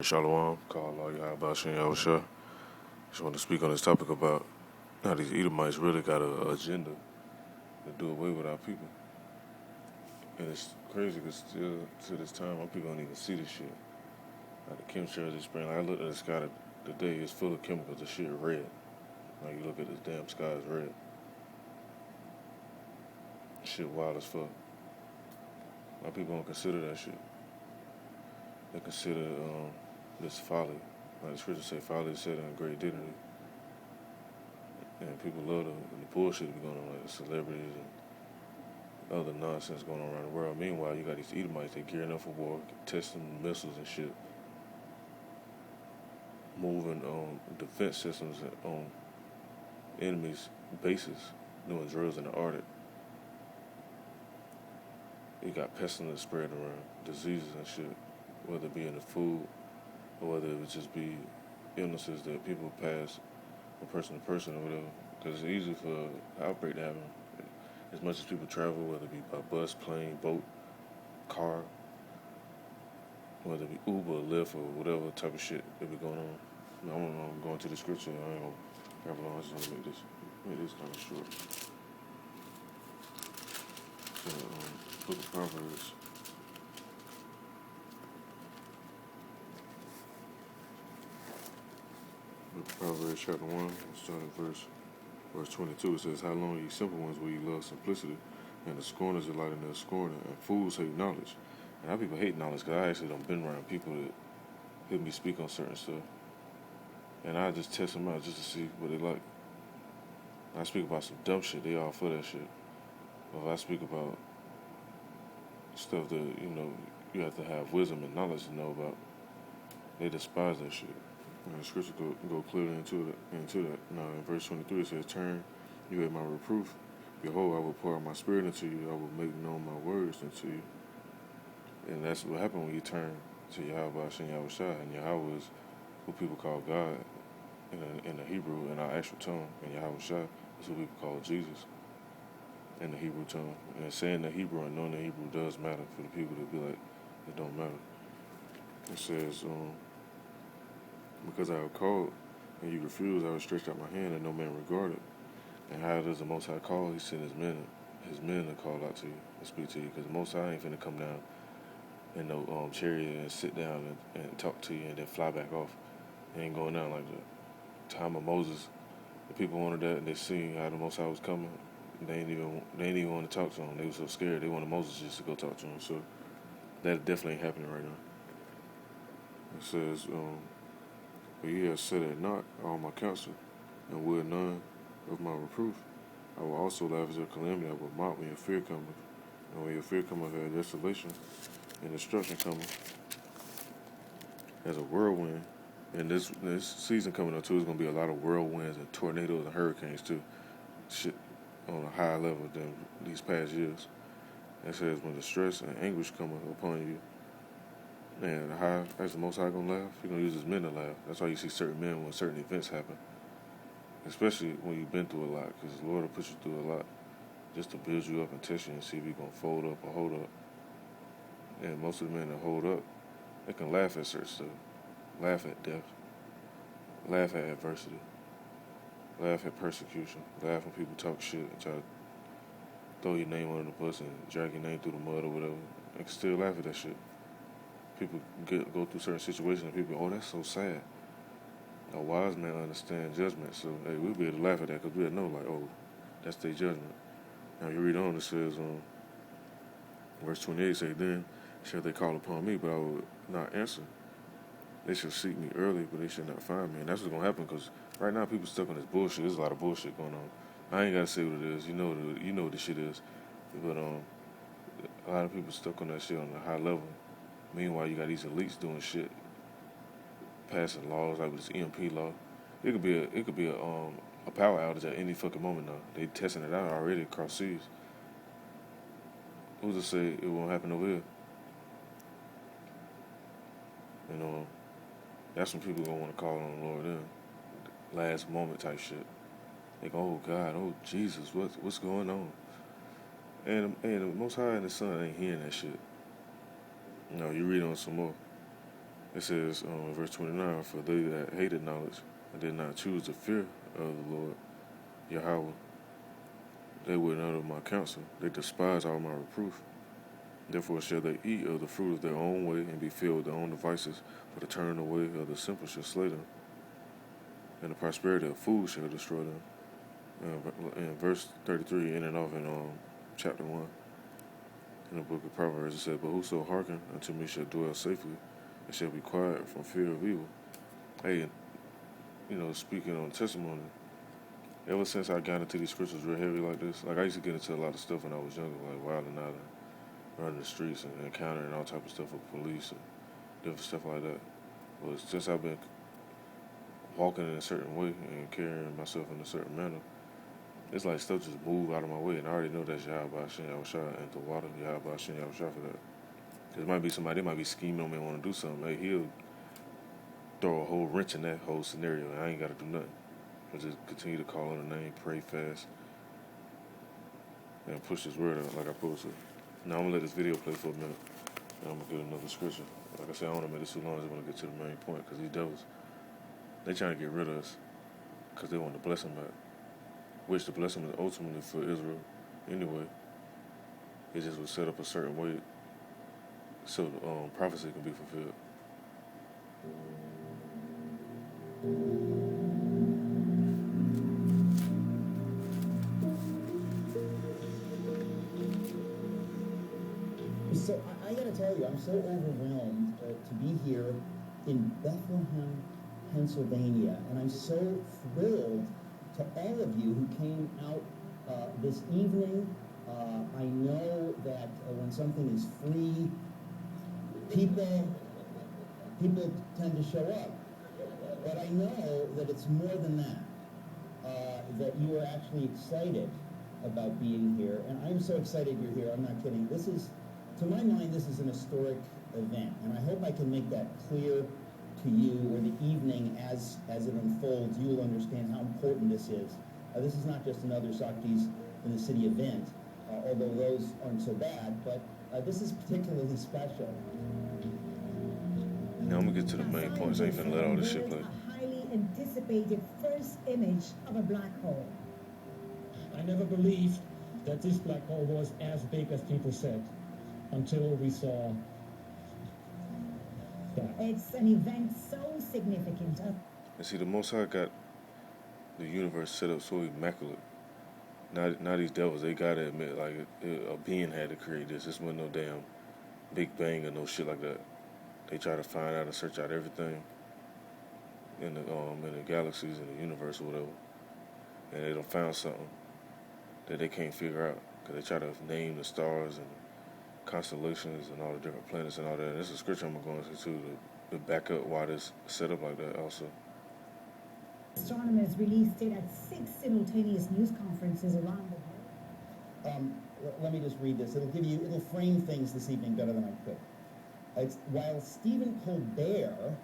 Shalom, call all y'all about Yahusha. Just want to speak on this topic about how these Edomites really got an agenda to do away with our people. And it's crazy because still to this time, our people don't even see this shit. Like the chemtrails is spraying. Like I looked at the sky today, it's full of chemicals. The shit red. Like you look at this damn sky, it's red. Shit wild as fuck. My people don't consider that shit. They consider this folly. Like the scriptures say, folly is set in great dignity. And people love the bullshit that be going on, like the celebrities and other nonsense going on around the world. Meanwhile, you got these Edomites, they gearing up for war, testing missiles and shit, moving defense systems on enemies' bases, doing drills in the Arctic. You got pestilence spreading around, diseases and shit, whether it be in the food or whether it would just be illnesses that people pass from person to person or whatever. Because it's easy for an outbreak to happen. As much as people travel, whether it be by bus, plane, boat, car, whether it be Uber, Lyft, or whatever type of shit that be going on. I'm going to the scripture. I ain't gonna have long. I just want to make this kind of short. So, Book of Proverbs. Book of Proverbs, chapter 1, starting verse 22. It says, "How long, ye simple ones, will ye love simplicity? And the scorners delight in their scorning, and fools hate knowledge." And how people hate knowledge, because I actually don't been around people that hear me speak on certain stuff. And I just test them out just to see what they like. I speak about some dumb shit, they all for that shit. But if I speak about stuff that, you have to have wisdom and knowledge to know about, they despise that shit. And the scripture go clearly into that. Now in verse 23 it says, "Turn you at my reproof. Behold, I will pour out my spirit into you. I will make known my words unto you." And that's what happened when you turn to Yahweh Hashem Yahushua. And Yahweh is who people call God in the Hebrew, in our actual tongue. And Yahushua is who people call Jesus in the Hebrew tongue. And saying the Hebrew and knowing the Hebrew does matter for the people that be like, it don't matter. It says, "Because I have called and you refused, I will stretch out my hand and no man regarded." And how does the Most High call? He sent his men to call out to you and speak to you. Because the Most High ain't finna come down in no chariot and sit down and talk to you and then fly back off. It ain't going down like that. Time of Moses, the people wanted that and they seen how the Most High was coming. They ain't even want to talk to him. They were so scared. They wanted Moses just to go talk to him. So that definitely ain't happening right now. It says, "But ye have set at naught all my counsel, and will none of my reproof. I will also laugh at your calamity. I will mock when your fear cometh. And when your fear cometh as desolation and destruction cometh as a whirlwind." And this season coming up too is gonna be a lot of whirlwinds and tornadoes and hurricanes too. Shit on a higher level than these past years. It says, "When distress and anguish cometh upon you, and that's the Most High gonna laugh. He gonna use his men to laugh." That's why you see certain men when certain events happen, especially when you've been through a lot, because the Lord will put you through a lot just to build you up and test you and see if you're gonna fold up or hold up. And most of the men that hold up, they can laugh at certain stuff, laugh at death, laugh at adversity, laugh at persecution, laugh when people talk shit and try to throw your name under the bus and drag your name through the mud or whatever. They can still laugh at that shit. People go through certain situations and people, "Oh, that's so sad." A wise man understands judgment, so hey, we'll be able to laugh at that because we'll know, like, oh, that's their judgment. Now you read on, it says, verse 28 say, "Then shall they call upon me, but I will not answer. They shall seek me early, but they shall not find me." And that's what's gonna happen because right now people stuck on this bullshit. There's a lot of bullshit going on. I ain't gotta say what it is. You know what this shit is. But a lot of people stuck on that shit on a high level. Meanwhile, you got these elites doing shit, passing laws like this EMP law. It could be a power outage at any fucking moment now. They testing it out already across seas. Who's to say it won't happen over here? That's when people gonna want to call on the Lord then. Last moment type shit. They go, "Oh God, oh Jesus, what's going on?" And the Most High and the Son ain't hearing that shit. You read on some more. It says in verse 29, for they that hated knowledge and did not choose the fear of the Lord, Yahweh, they would not of my counsel. They despise all my reproof. Therefore shall they eat of the fruit of their own way and be filled with their own devices, for the turn away of the simple shall slay them, and the prosperity of fools shall destroy them. In verse 33, in and off in chapter 1, in the book of Proverbs, it said, but whoso hearken unto me shall dwell safely, and shall be quiet from fear of evil. Hey, speaking on testimony, ever since I got into these scriptures real heavy like this, like I used to get into a lot of stuff when I was younger, like wilding out and running the streets and encountering all type of stuff with police and different stuff like that. But since I've been walking in a certain way and carrying myself in a certain manner, it's like stuff just move out of my way, and I already know that's Yahweh Hashem Yahushua and the water, Yahweh Hashem Yahushua for that. Because it might be somebody, they might be scheming on me and want to do something. Hey, he'll throw a whole wrench in that whole scenario, and I ain't got to do nothing. I just continue to call on the name, pray fast, and push this word out like I'm supposed to. Now I'm going to let this video play for a minute, and I'm going to get another scripture. Like I said, I don't want to make this too long, I just want to get to the main point, because these devils, they trying to get rid of us, because they want to bless them back. Which the blessing is ultimately for Israel anyway. It just was set up a certain way so the prophecy can be fulfilled. So I got to tell you, I'm so overwhelmed to be here in Bethlehem, Pennsylvania, and I'm so thrilled to all of you who came out this evening. I know that when something is free, people tend to show up. But I know that it's more than that, that you are actually excited about being here. And I'm so excited you're here. I'm not kidding. This is, to my mind, this is an historic event. And I hope I can make that clear to you, or the evening as it unfolds, you will understand how important this is. This is not just another Saktis in the City event, although those aren't so bad, but this is particularly special. Now I'm going to get to the main points. I ain't finna let all this shit play. A highly anticipated first image of a black hole. I never believed that this black hole was as big as people said, until we saw that. It's an event so significant. And see, the Most High got the universe set up so immaculate. Now these devils, they gotta admit, like, a being had to create this. This wasn't no damn Big Bang or no shit like that. They try to find out and search out everything in the galaxies, in the universe or whatever, and they done found something that they can't figure out, because they try to name the stars and constellations and all the different planets and all that. And this is a scripture I'm going to go into too, to back up why this set up like that also. Astronomers released it at 6 simultaneous news conferences around the world. Let me just read this. It'll frame things this evening better than I could. While Stephen Colbert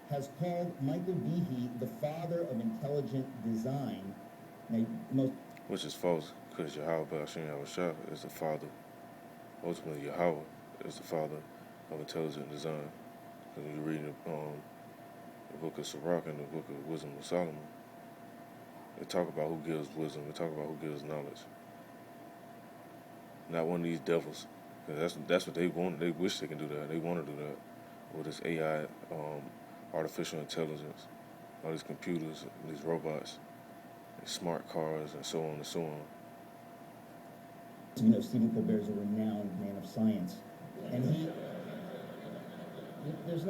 has called Michael Behe the father of intelligent design, which is false, because Yahweh Hashem Yahushua is the father. Ultimately, Yahweh is the father of intelligent design. When you read the book of Sirach and the book of Wisdom of Solomon, they talk about who gives wisdom. They talk about who gives knowledge. Not one of these devils. That's what they want. They wish they can do that. They want to do that with this AI, artificial intelligence, all these computers, these robots, these smart cars, and so on and so on. Stephen Colbert is a renowned man of science, and there's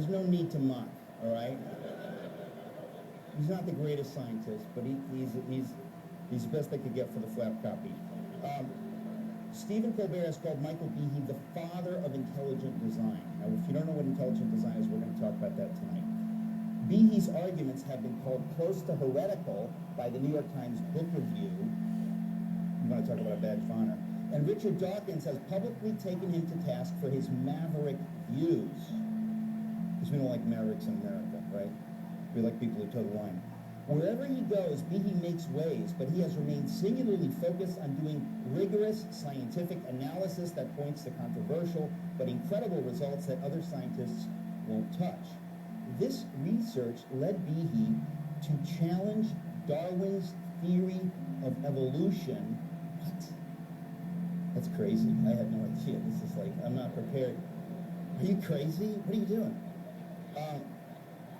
no need to mock, all right? He's not the greatest scientist, but he's the best they could get for the flap copy. Stephen Colbert has called Michael Behe the father of intelligent design. Now, if you don't know what intelligent design is, we're going to talk about that tonight. Behe's arguments have been called close to heretical by the New York Times Book Review. You want to talk about a badge of honor. And Richard Dawkins has publicly taken him to task for his maverick views. Because we don't like mavericks in America, right? We like people who toe the line. Wherever he goes, Behe makes waves, but he has remained singularly focused on doing rigorous scientific analysis that points to controversial but incredible results that other scientists won't touch. This research led Behe to challenge Darwin's theory of evolution. What? That's crazy. I had no idea. This is like, I'm not prepared. Are you crazy? What are you doing?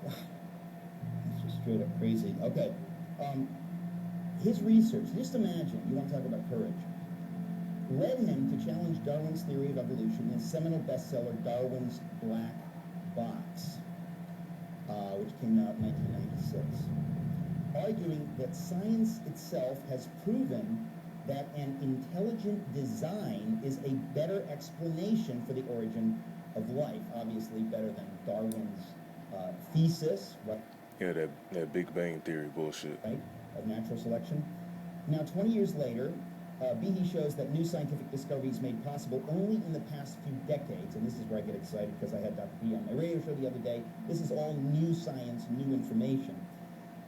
It's just straight up crazy. Okay. His research, just imagine, you want to talk about courage, led him to challenge Darwin's theory of evolution in his seminal bestseller, Darwin's Black Box, which came out in 1996, arguing that science itself has proven that an intelligent design is a better explanation for the origin of life. Obviously better than Darwin's thesis, right? Yeah, that Big Bang Theory bullshit. Right, of natural selection. Now, 20 years later, Behe shows that new scientific discoveries made possible only in the past few decades, and this is where I get excited because I had Dr. B on my radio show the other day. This is all new science, new information.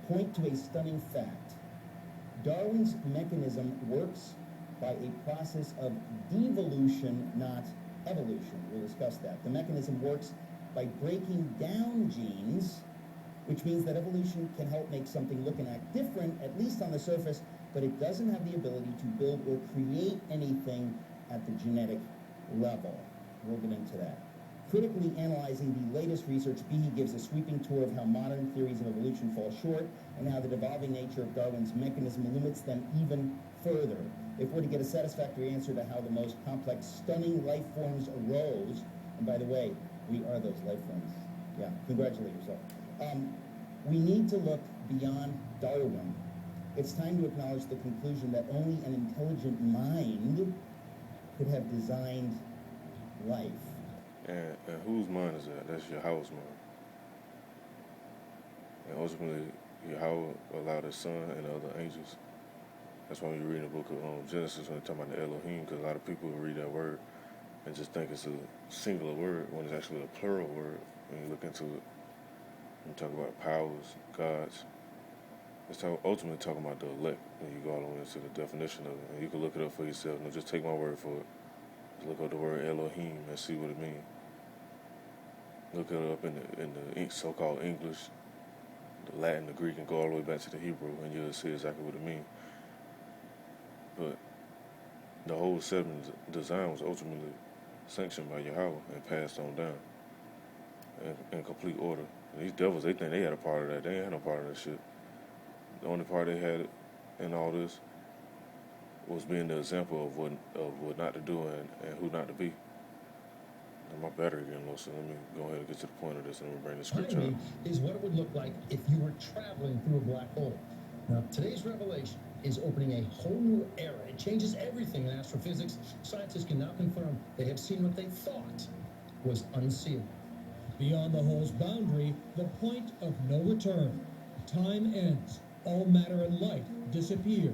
Point to a stunning fact. Darwin's mechanism works by a process of devolution, not evolution. We'll discuss that. The mechanism works by breaking down genes, which means that evolution can help make something look and act different, at least on the surface, but it doesn't have the ability to build or create anything at the genetic level. We'll get into that. Critically analyzing the latest research, Behe gives a sweeping tour of how modern theories of evolution fall short and how the devolving nature of Darwin's mechanism limits them even further. If we're to get a satisfactory answer to how the most complex, stunning life forms arose, and by the way, we are those life forms. Yeah, congratulate yourself. We need to look beyond Darwin. It's time to acknowledge the conclusion that only an intelligent mind could have designed life. And whose mind is that? That's Yahweh's mind. And ultimately, Yahweh allowed his son and the other angels. That's why when you read the book of Genesis, when they talk about the Elohim, because a lot of people read that word and just think it's a singular word when it's actually a plural word. When you look into it, when you talk about powers, gods, it's ultimately talking about the elect. And you go all the way into the definition of it. And you can look it up for yourself. No, just take my word for it. Just look up the word Elohim and see what it means. Look it up in the so-called English, the Latin, the Greek, and go all the way back to the Hebrew, and you'll see exactly what it means. But the whole seven design was ultimately sanctioned by Yahweh and passed on down in complete order. And these devils, they think they had a part of that. They ain't had no part of that shit. The only part they had in all this was being the example of what not to do and who not to be. And my battery getting low, so let me go ahead and get to the point of this, and let me bring the scripture up. Is what it would look like if you were traveling through a black hole. Now, today's revelation is opening a whole new era. It changes everything in astrophysics. Scientists can now confirm they have seen what they thought was unseeable. Beyond the hole's boundary, the point of no return. Time ends. All matter and light disappear.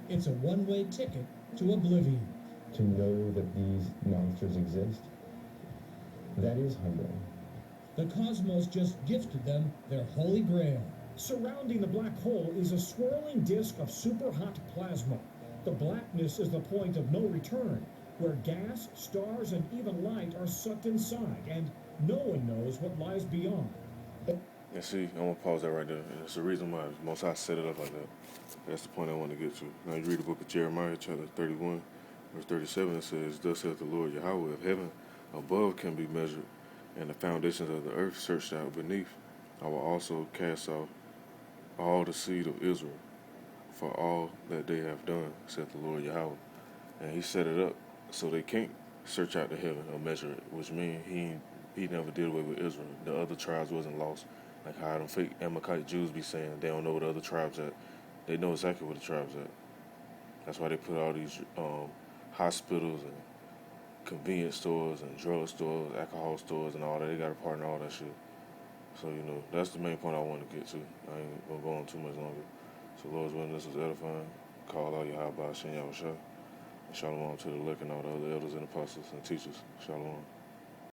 It's a one-way ticket to oblivion. To know that these monsters exist, that is humbling. The cosmos just gifted them their holy grail. Surrounding the black hole is a swirling disk of super-hot plasma. The blackness is the point of no return, where gas, stars, and even light are sucked inside, and no one knows what lies beyond. And see, I'm going to pause that right there. And it's the reason why Most High set it up like that. That's the point I want to get to. Now you read the book of Jeremiah, chapter 31, verse 37, it says, "Thus saith the Lord Yahweh, if heaven above can be measured, and the foundations of the earth searched out beneath, I will also cast off all the seed of Israel for all that they have done, saith the Lord Yahweh." And he set it up so they can't search out the heaven or measure it, which means he never did away with Israel. The other tribes wasn't lost. Like how them fake Amalekite Jews be saying they don't know what the other tribes at. They know exactly where the tribes at. That's why they put all these hospitals and convenience stores and drug stores, alcohol stores and all that. They got a part in all that shit. So, that's the main point I want to get to. I ain't going to go on too much longer. So, Lord's willing, this was edifying. Call all Yahweh by Shem Yahushua. And shalom to the elect and all the other elders and apostles and teachers. Shalom.